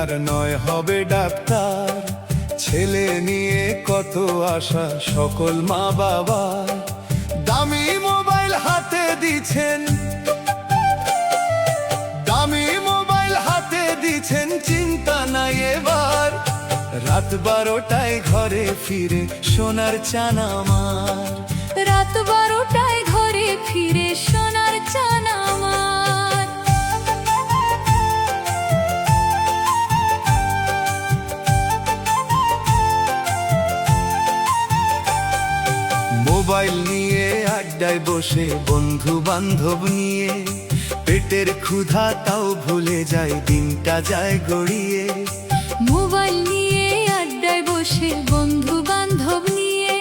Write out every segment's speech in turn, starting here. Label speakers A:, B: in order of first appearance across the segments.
A: Engineer নয় হবে doctor. ছেলে নিয়ে কত আশা সকল মা বাবার। দামি মোবাইল হাতে দিছেন, দামি মোবাইল হাতে দিছেন, চিন্তা নাই এবার। রাত 12টায় ঘরে ফিরে সোনার চান আমার।
B: রাত 12টায় ঘরে ফিরে সোনার চান আমার।
A: মোবাইল নিয়ে আড্ডায় বসে বন্ধু বান্ধব নিয়ে, পেটের ক্ষুধা তাও ভুলে যায়, দিনটা যায় গড়িয়ে।
B: মোবাইল নিয়ে আড্ডায় বসে বন্ধু বান্ধব নিয়ে,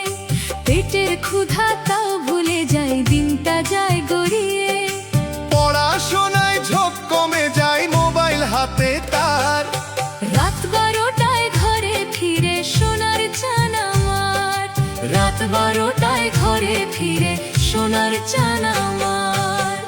B: পেটের ক্ষুধা তাও ভুলে যায়, দিনটা যায় গড়িয়ে।
A: পড়াশোনায় ঝোঁক কমে যায় মোবাইল হাতে তার।
B: রাত 12টায় ঘরে ফিরে সোনার চান আমার। রাত 12টায় ঘরে ফিরে সোনার চান আমার।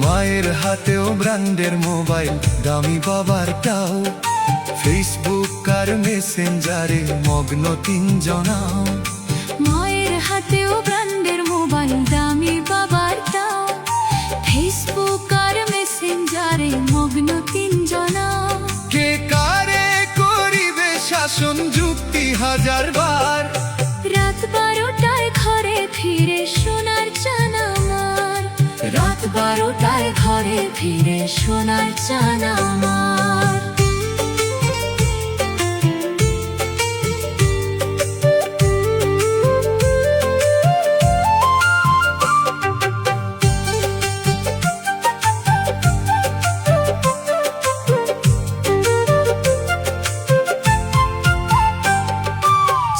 A: মায়ের হাতেও ব্র্যান্ডের মোবাইল, দামি বাবারটাও। ফেসবুক আর মেসেঞ্জারে মগ্ন তিনজনাও।
B: মায়ের হাতেও ব্র্যান্ডের মোবাইল, দামি বাবারটাও। ফেসবুক আর মেসেঞ্জারে মগ্ন তিনজনা।
A: কে কারে করিবে শাসন, যুক্তি হাজারবার।
B: রাত 12টায় ঘরে ফিরে সোনার চান আমার। রাত 12টায় ঘরে ফিরে সোনার চান আমার।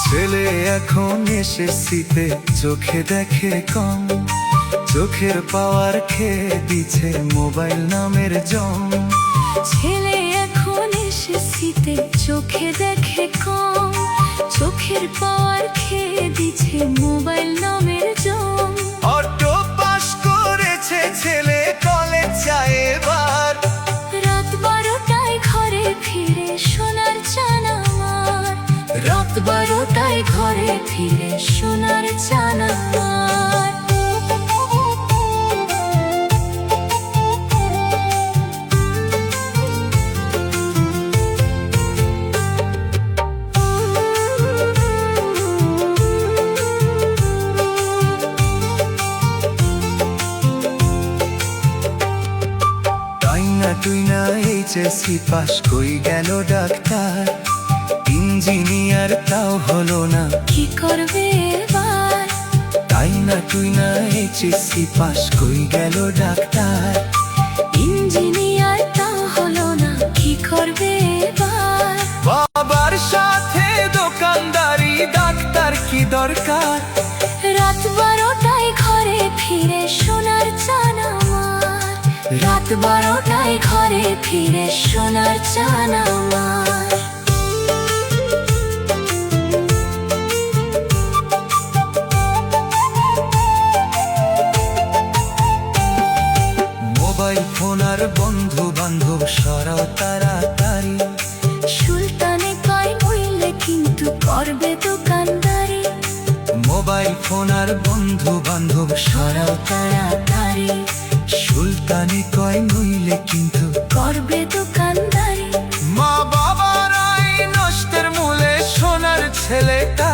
A: ছেলে এখন এসএসসিতে, চোখে দেখে কম। চোখের পাওয়ার খেয়ে দিছে মোবাইল নামের জম।
B: ছেলে এখন এসএসসিতে, চোখে দেখে কম। চোখের পাওয়ার খেয়ে দিছে মোবাইল নামের জম।
A: অটো পাস করেছে ছেলে, কলেজ যায় এবার।
B: রাত 12টায় ঘরে ফিরে সোনার চান আমার। রাত 12টায় ঘরে ফিরে সোনার চান আমার।
A: তুই না এইচএসসি পাস, কই গেল ডাক্তার। ইঞ্জিনিয়ার তাও হলো না,
B: কি করবে এবার?
A: তাই না তুই না এইচএসসি পাস, কই গেল ডাক্তার।
B: ইঞ্জিনিয়ার তাও হলো না, কি করবে এবার?
A: বাবার সাথে দোকানদারি, ডাক্তার কি দরকার।
B: রাত 12টায় ঘরে ফিরে সোনার চান আমার। রাত 12টায় ঘরে ফিরে সোনার চান আমার।
A: মোবাইল ফোন আর বন্ধু বান্ধব সরাও তাড়াতাড়ি।
B: সুলতানে কয় নইলে কিন্তু করবে দোকানদারি।
A: মোবাইল ফোন আর বন্ধু বান্ধব সরাও
B: তাড়াতাড়ি,
A: সুলতানি কয় নইলে কিন্তু
B: করবে দোকানদারি।
A: মা বাবারাই নষ্টের মূলে সোনার ছেলেটা।